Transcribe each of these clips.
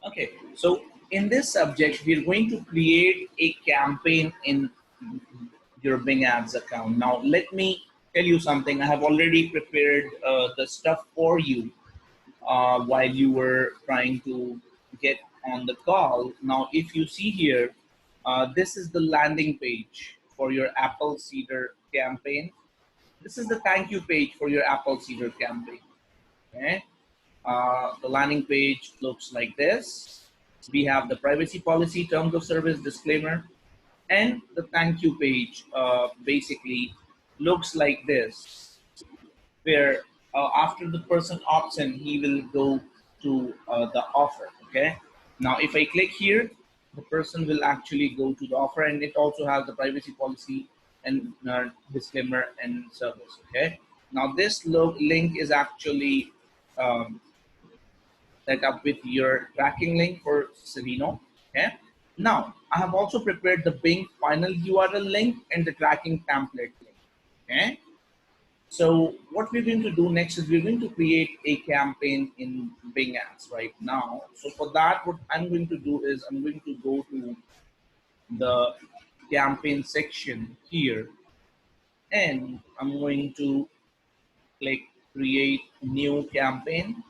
Okay, so in this subject, we're going to create a campaign in your Bing Ads account. Now, let me tell you something. I have already prepared the stuff for you while you were trying to get on the call. Now, if you see here, this is the landing page for your Apple Cedar campaign. This is the thank you page for your Apple Cedar campaign. Okay? The landing page looks like this. We have the privacy policy, terms of service, disclaimer, and the thank you page basically looks like this, where after the person opts in, he will go to the offer. Okay. Now, if I click here, the person will actually go to the offer, and it also has the privacy policy and disclaimer and service. Okay. Now, this link is actually um, set up with your tracking link for Savino. Okay. Now, I have also prepared the Bing final URL link and the tracking template link. Okay. So what we're going to do next is we're going to create a campaign in Bing Ads right now. So for that, what I'm going to do is I'm going to go to the campaign section here, and I'm going to click create new campaign,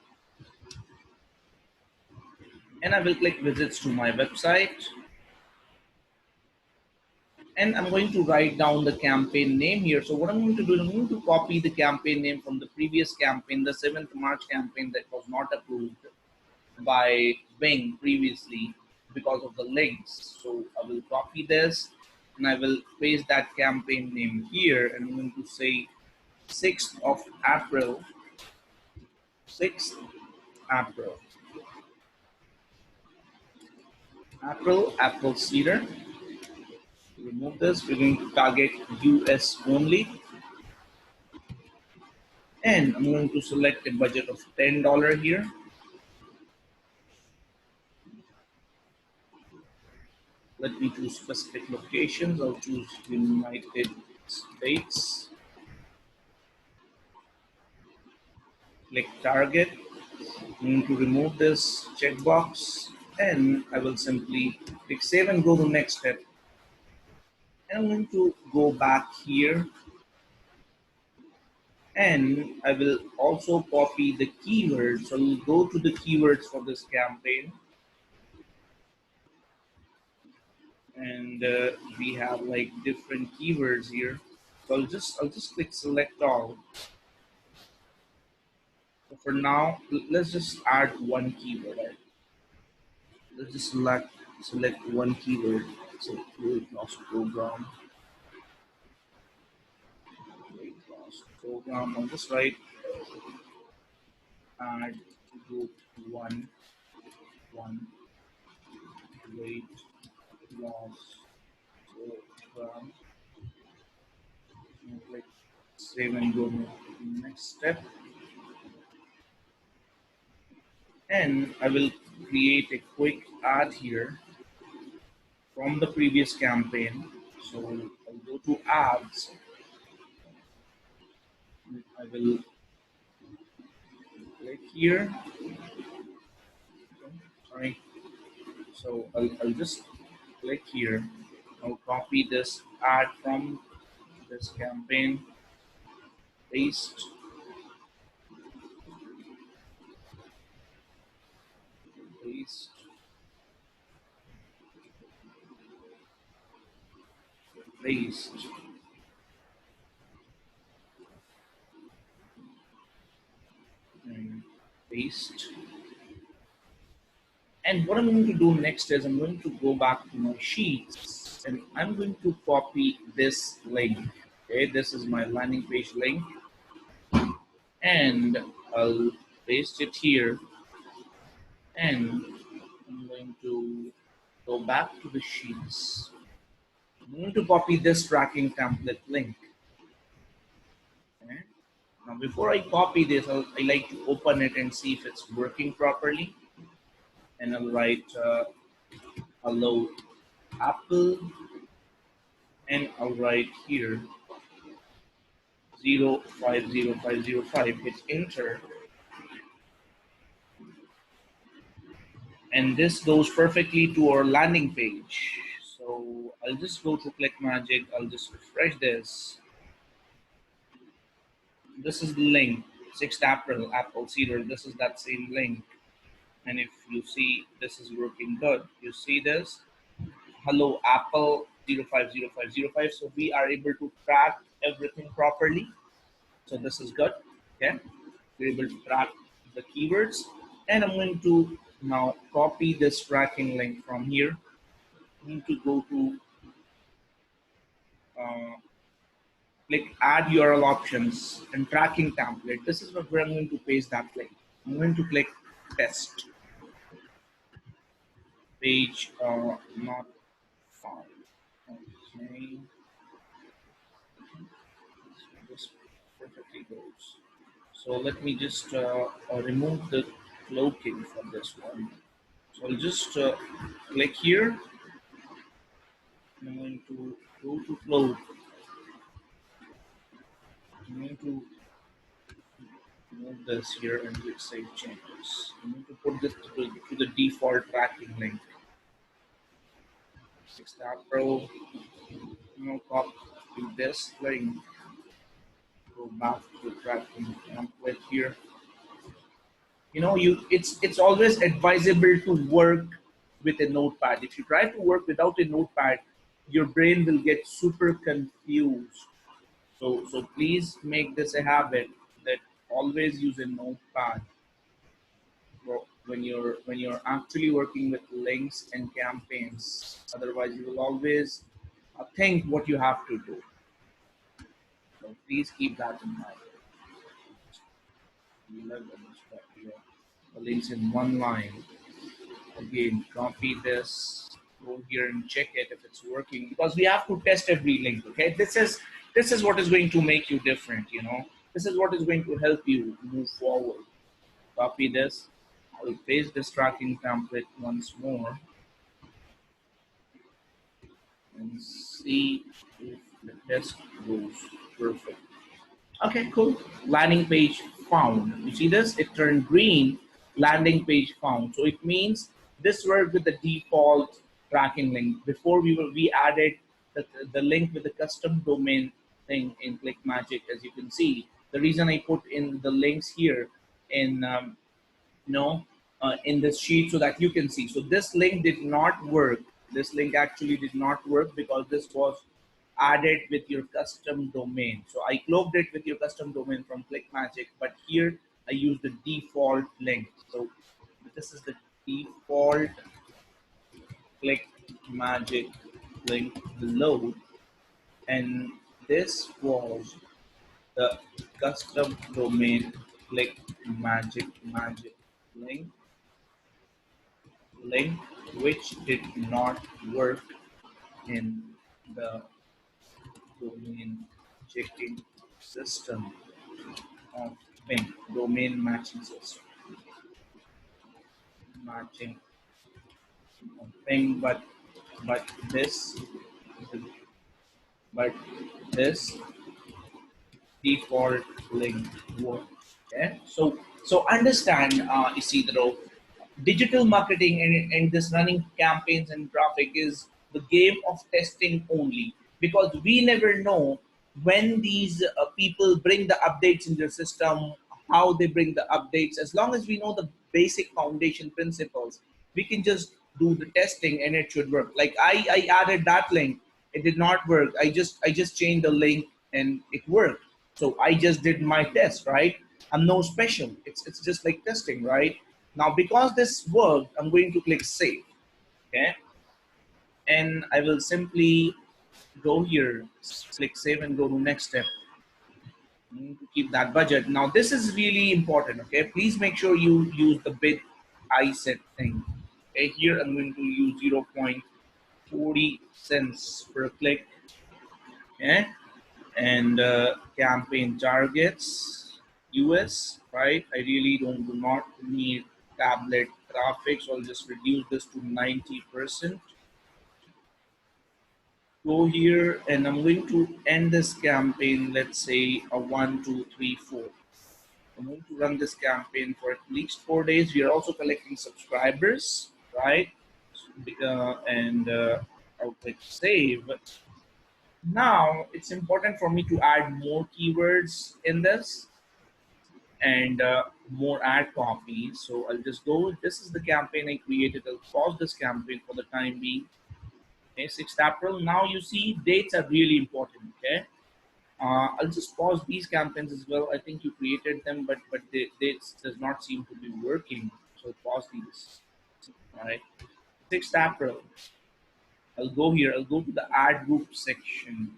and I will click visits to my website, and I'm going to write down the campaign name here. So what I'm going to do is I'm going to copy the campaign name from the previous campaign, the 7th March campaign that was not approved by Bing previously because of the links. So I will copy this and I will paste that campaign name here, and I'm going to say 6th of April, 6th April, Apple Cedar. Remove this, we're going to target US only. And I'm going to select a budget of $10 here. Let me choose specific locations. I'll choose United States. Click target. I'm going to remove this checkbox, and I will simply click save and go to the next step. And I'm going to go back here, and I will also copy the keywords. So we'll go to the keywords for this campaign, and we have like different keywords here. So I'll just click select all. So for now, let's just add one keyword. Right? Let's just select one keyword. So weight loss program. Weight loss program. I'll just write add group one weight loss program. And click save and go to the next step. And I will create a quick ad here from the previous campaign. So I'll go to ads. I will click here. Sorry. So I'll just click here. I'll copy this ad from this campaign, paste, paste, paste, and paste. And what I'm going to do next is I'm going to go back to my sheets, and I'm going to copy this link. Okay, this is my landing page link, and I'll paste it here, and I'm going to go back to the sheets. I'm going to copy this tracking template link. Okay. Now, before I copy this, I like to open it and see if it's working properly. And I'll write hello Apple, and I'll write here 050505. Hit enter. And this goes perfectly to our landing page. So I'll just go to ClickMagick. I'll just refresh this. This is the link, 6th April, Apple Cedar. This is that same link. And if you see, this is working good. You see this? Hello, Apple 050505. So we are able to track everything properly. So this is good. Okay. We're able to track the keywords. And I'm going to now copy this tracking link from here. I'm going to go to uh, click add URL options and tracking template. This is where I'm going to paste that link. I'm going to click test page not found. Okay, so this perfectly goes. So let me just remove the cloaking from this one. So I'll just click here. I'm going to go to float. I'm going to move this here and click save changes. I'm going to put this to the default tracking link. 6th April. Copy this link. Go back to the tracking template here. It's always advisable to work with a notepad. If you try to work without a notepad, your brain will get super confused. So please make this a habit that always use a notepad when you're actually working with links and campaigns. Otherwise, you will always think what you have to do. So please keep that in mind. The links in one line. Again, copy this, go here and check it if it's working, because we have to test every link. Okay, this is what is going to make you different. This is what is going to help you move forward. Copy this. I'll paste this tracking template once more and see if the test goes perfect. Okay, cool. Landing page found. You see this? It turned green. Landing page found. So it means this worked with the default tracking link. Before we added the link with the custom domain thing in ClickMagick, as you can see. The reason I put in the links here in in this sheet so that you can see. So this link did not work. This link actually did not work because this was added with your custom domain. So I cloaked it with your custom domain from ClickMagick, but here I use the default link. So this is the default ClickMagick link below, and this was the custom domain ClickMagick link, which did not work in the domain checking system of Ping, domain matching system, matching of Ping, but this but this default link works. Okay, so understand, Isidro, digital marketing and this running campaigns and traffic is the game of testing only, because we never know when these people bring the updates in their system, how they bring the updates. As long as we know the basic foundation principles, we can just do the testing and it should work. Like I added that link, it did not work. I just changed the link and it worked. So I just did my test, right? I'm no special. It's just like testing, right? Now, because this worked, I'm going to click save, okay? And I will simply go here, click save and go to next step. I need to keep that budget. Now, this is really important, okay? Please make sure you use the bid I set thing. Okay, here I'm going to use 0.40 cents per click, okay? And campaign targets, US, right? I really do not need tablet traffic, so I'll just reduce this to 90%. Go here and I'm going to end this campaign, let's say a 1, 2, 3, 4. I'm going to run this campaign for at least 4 days. We are also collecting subscribers. right? And I'll click save. Now it's important for me to add more keywords in this and more ad copy. So I'll just go. This is the campaign I created. I'll pause this campaign for the time being. Okay, 6th April. Now you see dates are really important. Okay, I'll just pause these campaigns as well. I think you created them, but dates does not seem to be working. So pause these. All right, 6th April. I'll go here. I'll go to the ad group section.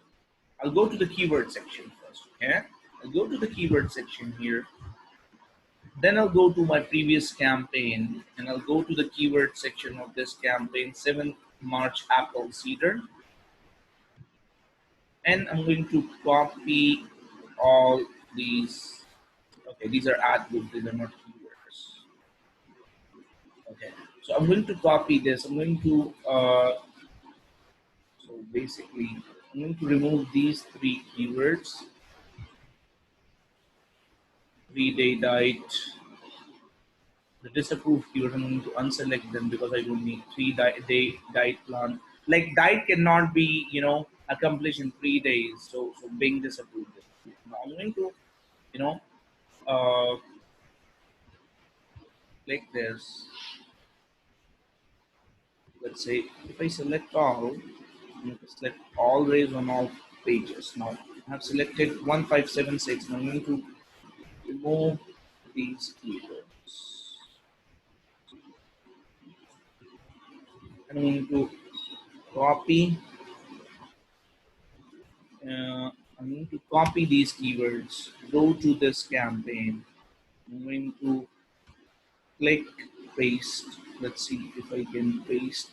I'll go to the keyword section first. Okay, I'll go to the keyword section here. Then I'll go to my previous campaign and I'll go to the keyword section of this campaign, 7th March apple cider. And I'm going to copy all these. Okay, these are ad groups, these are not keywords. Okay, so I'm going to copy this. I'm going to, so basically, I'm going to remove these three keywords: 3-day diet, the disapproved keyword. I'm going to unselect them because I don't need 3-day diet plan. Like diet cannot be, accomplished in 3 days. So Bing disapproved it. Now I'm going to, you know, uh, click this. Let's say if I select all, I'm going to select always on all pages. Now I have selected 1576. Now I'm going to remove these keywords. And I'm going to copy I'm going to copy these keywords, go to this campaign. I'm going to click paste. Let's see if I can paste.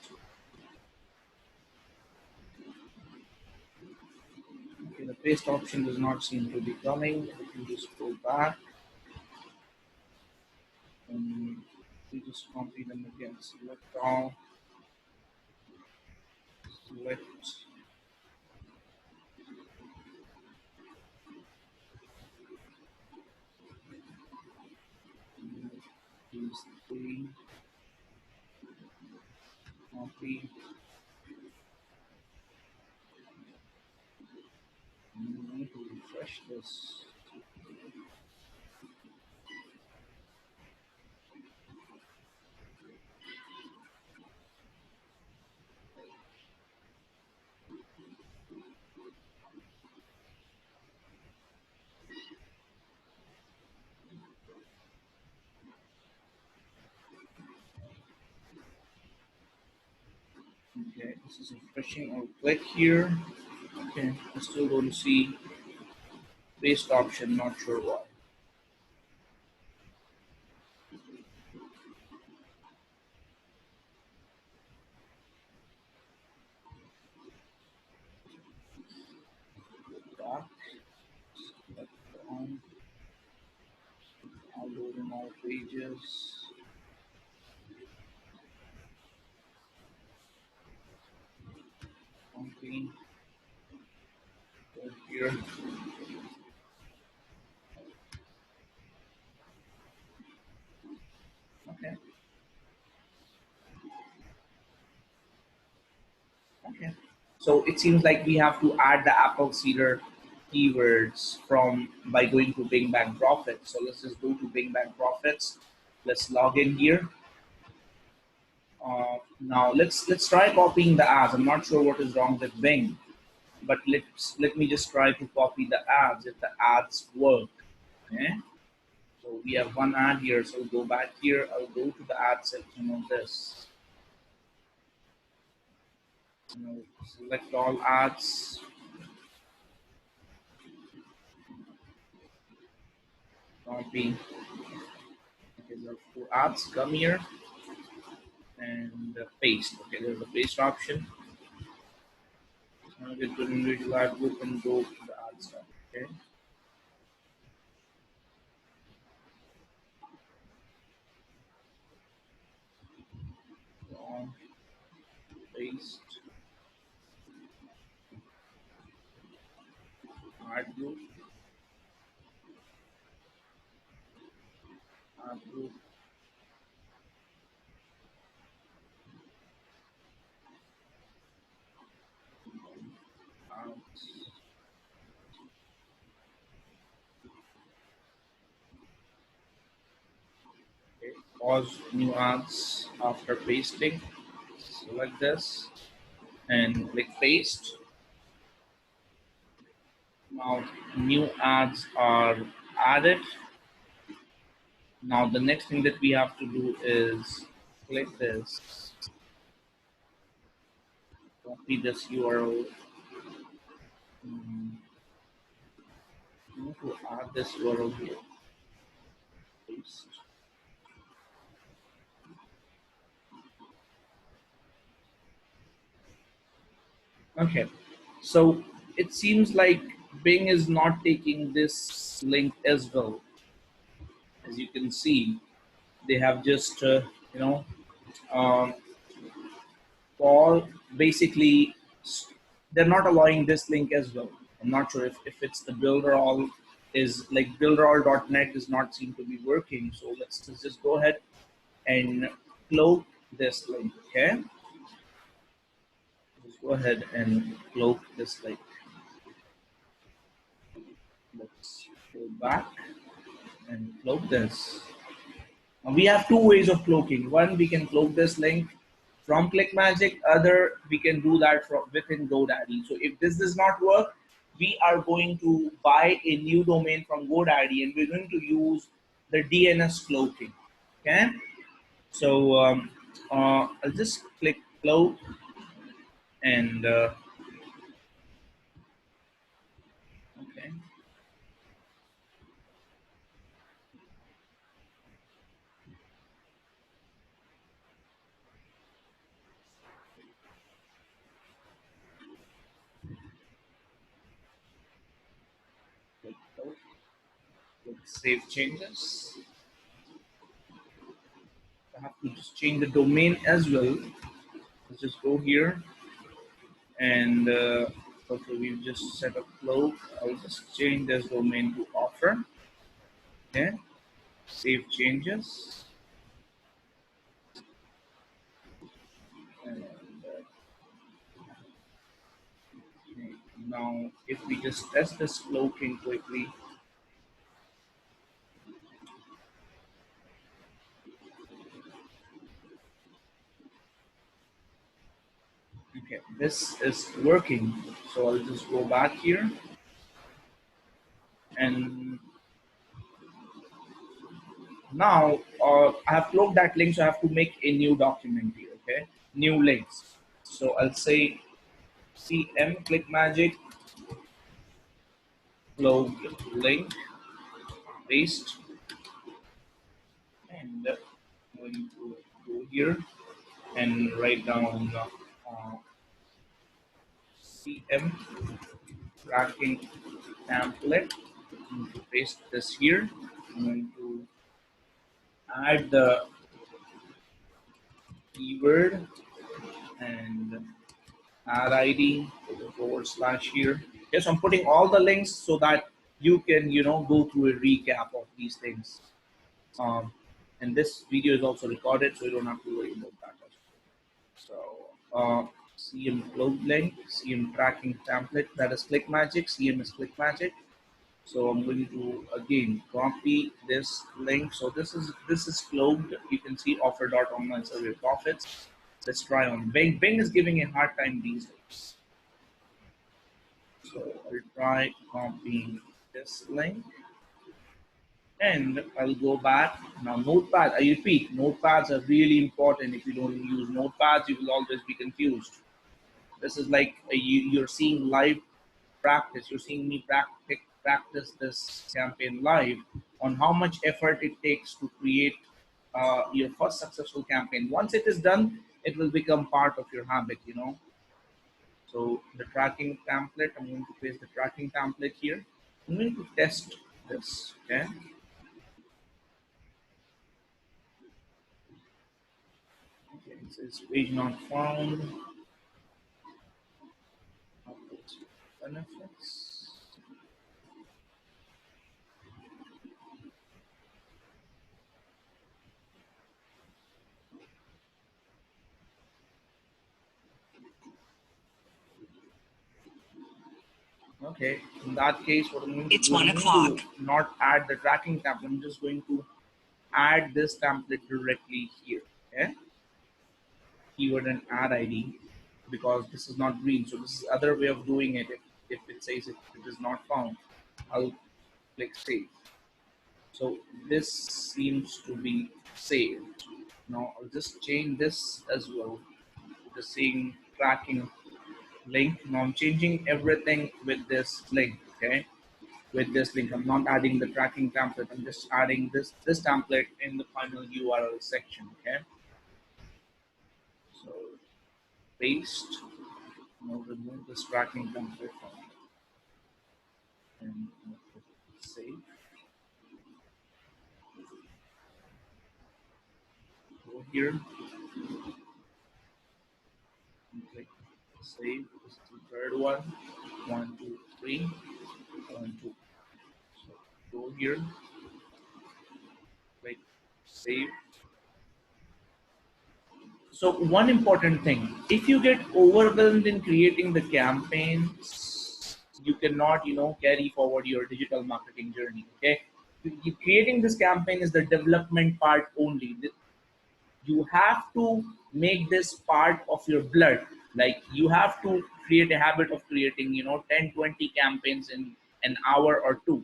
Okay, the paste option does not seem to be coming. I can just go back and we just copy them again. Select all, select these three, copy. I'm going to refresh this. Okay, this is refreshing. I'll click here. Okay, I still don't see paste option, not sure why. Back, select on, downloading all pages. Okay, go here. Okay, okay. So it seems like we have to add the Apple Cedar keywords from by going to Bing Bang Profits. So let's just go to Bing Bang Profits. Let's log in here. Now let's try copying the ads. I'm not sure what is wrong with Bing, but let me just try to copy the ads if the ads work. Okay. So we have one ad here. So go back here. I'll go to the ad section of this. Select all ads. Copy. Okay, there are four ads. Come here and paste. Okay, there's a paste option. Now get to individual ad group and go to the ad stuff. Okay. Go on. Paste. Ad group. Ad group. pause new ads after pasting. Select this and click paste. Now new ads are added. Now the next thing that we have to do is click this, copy this URL. You need to add this URL here. Paste. Okay, so it seems like Bing is not taking this link as well. As you can see, they have just you know um, all basically they're not allowing this link as well. I'm not sure if it's the builderall is like builderall.net does not seem to be working. So let's just go ahead and cloak this link. Okay, let's go ahead and cloak this link. Let's go back and cloak this. Now we have two ways of cloaking. One, we can cloak this link from ClickMagick. Other, we can do that from within GoDaddy. So if this does not work, we are going to buy a new domain from GoDaddy and we're going to use the DNS cloaking. Okay. So I'll just click cloak and okay. Click cloak. Click save changes. I have to just change the domain as well. Let's just go here and okay, we've just set up cloak. I'll just change this domain to offer. Okay, save changes. And okay, now, if we just test this cloaking quickly, okay, this is working. So I'll just go back here and now I have cloaked that link, so I have to make a new document here. Okay, new links. So I'll say CM ClickMagick cloak link paste and I'm going to go here and write down CM tracking template. I'm going to paste this here. I'm going to add the keyword and add ID forward slash here. Yes, I'm putting all the links so that you can go through a recap of these things. And this video is also recorded, so you don't have to worry about that. So CM cloud link, CM tracking template, that is ClickMagick. CM is ClickMagick. So I'm going to again copy this link. So this is cloaked. You can see offer.online survey profits. Let's try on Bing. Bing is giving a hard time these days. So I'll try copying this link. And I'll go back. Now Notepad, I repeat, notepads are really important. If you don't use notepads, you will always be confused. This is like you're seeing live practice. You're seeing me practice this campaign live on how much effort it takes to create your first successful campaign. Once it is done, it will become part of your habit. So the tracking template, I'm going to paste the tracking template here. I'm going to test this, okay? Okay, it says page not found. Benefits. Okay, in that case, what I'm going to do, I'm going to not add the tracking tab. I'm just going to add this template directly here. Okay, keyword and add ID, because this is not green. So this is other way of doing it. If it says it is not found, I'll click save. So this seems to be saved. Now I'll just change this as well. Just saying tracking link. Now I'm changing everything with this link. Okay, with this link, I'm not adding the tracking template. I'm just adding this template in the final URL section. Okay, so paste. Now remove this tracking template and save. Go here and click save. This is the third one. 1, 2, 3. 1, 2. So go here, click save. So one important thing, if you get overwhelmed in creating the campaigns, you cannot, carry forward your digital marketing journey. Okay, creating this campaign is the development part only. You have to make this part of your blood. Like, you have to create a habit of creating 10, 20 campaigns in an hour or two,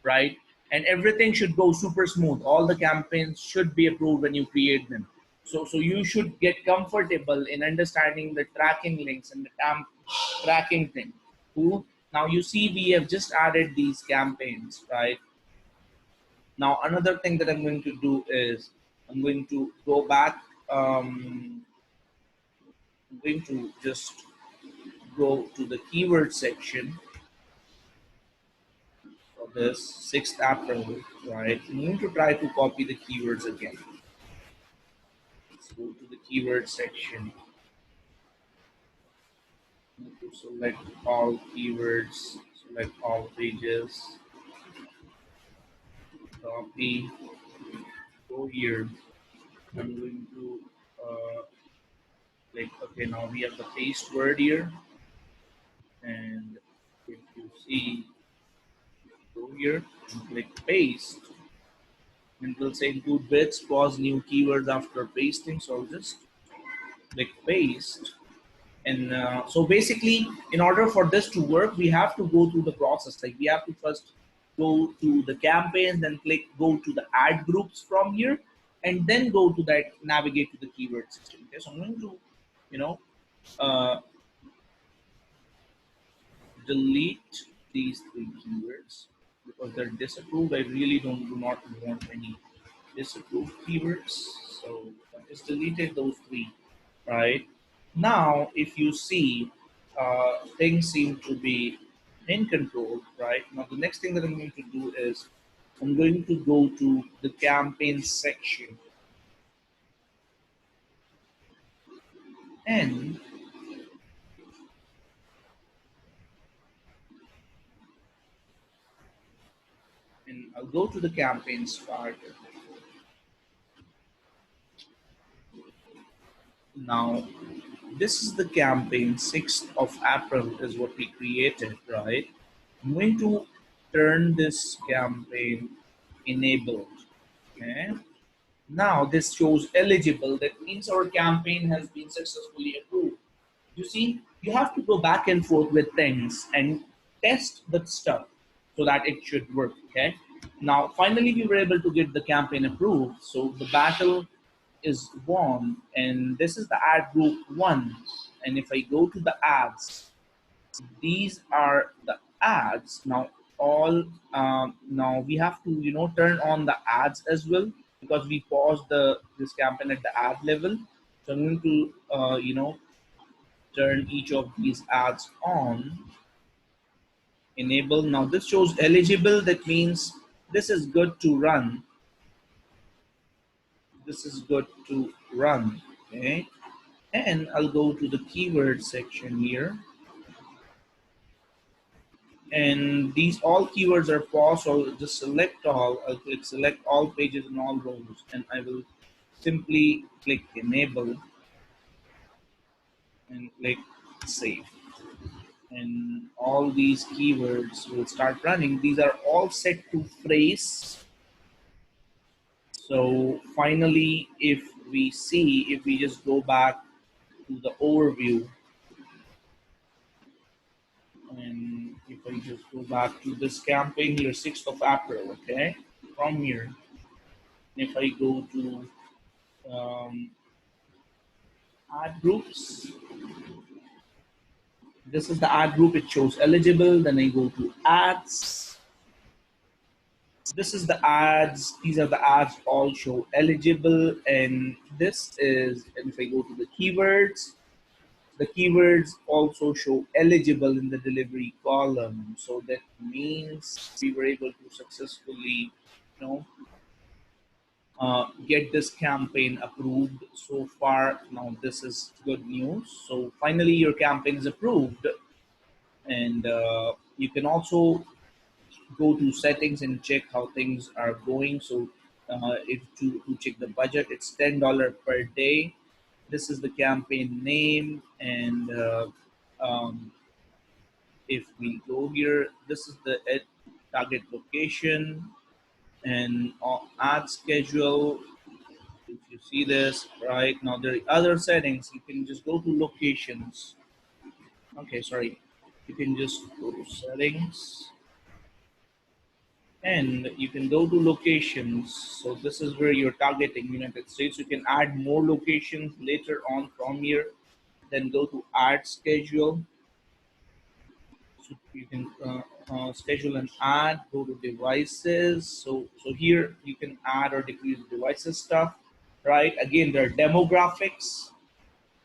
right? And everything should go super smooth. All the campaigns should be approved when you create them. So you should get comfortable in understanding the tracking links and the tracking thing. Cool. Now you see we have just added these campaigns, right? Now, another thing that I'm going to do is I'm going to go back. I'm going to just go to the keyword section for this 6th April, right? I'm going to try to copy the keywords again. Let's go to the keyword section. I'm going to select all keywords, select all pages, copy, go here. I'm going to okay, now we have the paste word here, and if you see, go here and click paste, and it will say include bits, pause new keywords after pasting. So I'll just click paste. And so basically, in order for this to work, we have to go through the process. Like, we have to first go to the campaigns, then go to the ad groups from here, and then go to that navigate to the keyword system. Okay, so I'm going to, uh, delete these 3 keywords because they're disapproved. I really do not want any disapproved keywords. So I just deleted those 3, right? Now, if you see, things seem to be in control, right? Now, the next thing that I'm going to do is I'm going to go to the campaign section, and I'll go to the campaigns part. Now, this is the campaign. 6th of April is what we created, right? I'm going to turn this campaign enabled. Okay. Now this shows eligible. That means our campaign has been successfully approved. You see, you have to go back and forth with things and test the stuff so that it should work. Okay. Now, finally, we were able to get the campaign approved. So the battle is won, and this is the ad group 1. And if I go to the ads, these are the ads. Now, all now we have to turn on the ads as well, because we paused this campaign at the ad level. So I'm going to turn each of these ads on. Enable. Now this shows eligible. That means this is good to run. This is good to run. Okay, and I'll go to the keyword section here, and these all keywords are paused. So I'll just select all. I'll click select all pages and all rows, and I will simply click enable and click save, and all these keywords will start running. These are all set to phrase. So finally, if we see, if we just go back to the overview, and if I just go back to this campaign here, 6th of April, okay, from here, if I go to um, ad groups, this is the ad group, it shows eligible, then I go to ads. This is the ads, these are the ads all show eligible, and this is, and if I go to the keywords also show eligible in the delivery column. So that means we were able to successfully, get this campaign approved so far. Now this is good news. So finally your campaign is approved, and you can also go to settings and check how things are going. So if to check the budget, it's $10 per day. This is the campaign name, and if we go here, this is the target location and ad schedule. If you see this right now, there are other settings. You can just go to locations. Okay, sorry. You can just go to settings, and you can go to locations. So this is where you're targeting United States. You can add more locations later on from here. Then go to ad schedule. So you can schedule an ad, go to devices. So here you can add or decrease devices stuff, right? Again, there are demographics,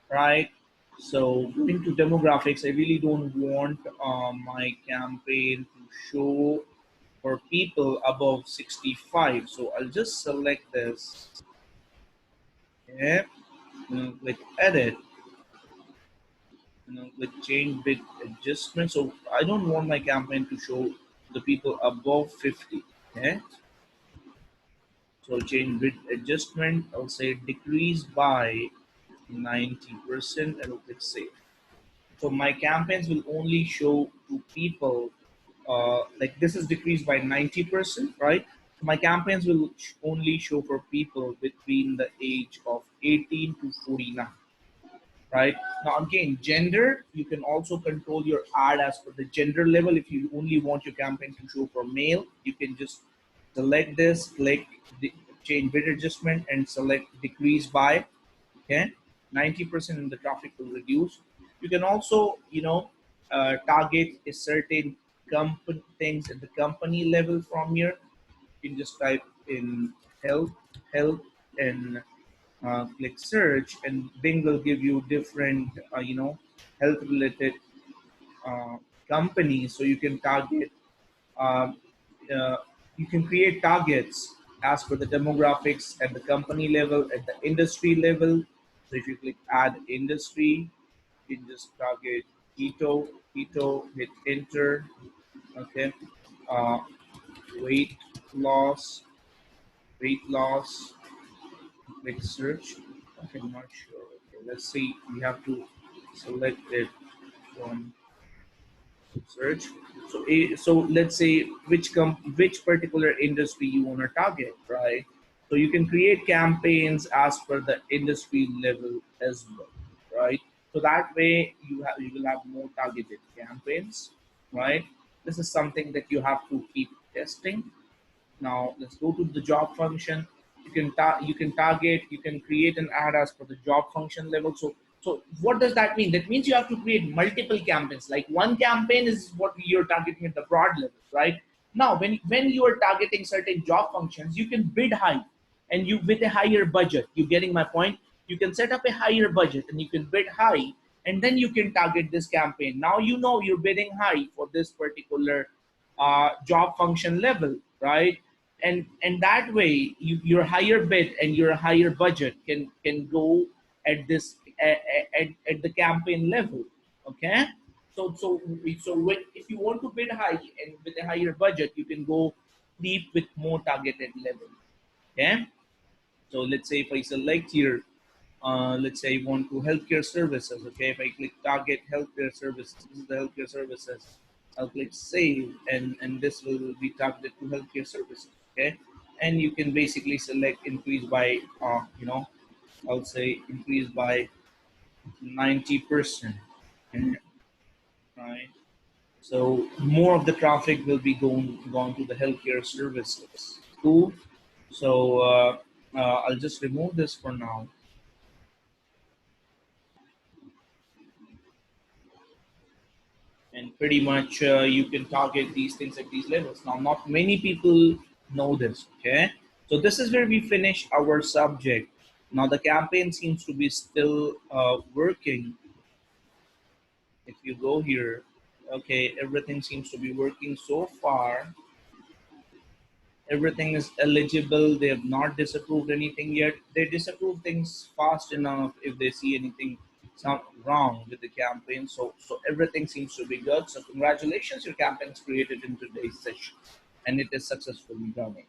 right? So going to demographics, I really don't want my campaign to show for people above 65. So I'll just select this, okay? Click edit, with change bid adjustment. So I don't want my campaign to show the people above 50. Okay. So change bid adjustment. I'll say decrease by 90%, and I'll click save. So my campaigns will only show to people like this is decreased by 90%, right? So my campaigns will only show for people between the age of 18 to 49. Right now, again, gender, you can also control your ad as per the gender level. If you only want your campaign to show for male, you can just select this, click the change bid adjustment, and select decrease by, okay, 90%, and the traffic will reduce. You can also target a certain company things at the company level from here. You can just type in health and click search, and Bing will give you different health related uh, companies. So you can target, um, uh, you can create targets as per the demographics at the company level, at the industry level. So if you click add industry, you can just target keto, hit enter. Okay. uh, weight loss, weight loss, click search. Okay, I'm not sure. Okay, let's see. We have to select it from search. So, so let's say which particular industry you want to target, right? So you can create campaigns as per the industry level as well, right? So that way you will have more targeted campaigns, right? This is something that you have to keep testing. Now let's go to the job function. You can target, you can create an ad as per the job function level. So what does that mean? That means you have to create multiple campaigns. Like one campaign is what you're targeting at the broad level, right? Now when you are targeting certain job functions, you can bid high, and you with a higher budget. You getting my point? You can set up a higher budget and you can bid high, and then you can target this campaign. Now you know you're bidding high for this particular job function level, right? And that way your higher bid and your higher budget can go at this at the campaign level. Okay. So if you want to bid high and with a higher budget, you can go deep with more targeted level. Okay. So let's say if I select here, let's say I want to healthcare services. Okay, if I click target healthcare services, this is the healthcare services. I'll click save, and this will be targeted to healthcare services. Okay, and you can basically select increase by I'll say increase by 90%. And, right, so more of the traffic will be gone to the healthcare services. Cool. So I'll just remove this for now. And pretty much you can target these things at these levels. Now, not many people know this. Okay, so this is where we finish our subject. Now the campaign seems to be still working. If you go here, okay, everything seems to be working so far. Everything is eligible. They have not disapproved anything yet. They disapprove things fast enough if they see anything wrong with the campaign. So everything seems to be good. So congratulations, your campaign is created in today's session, and it is successfully running.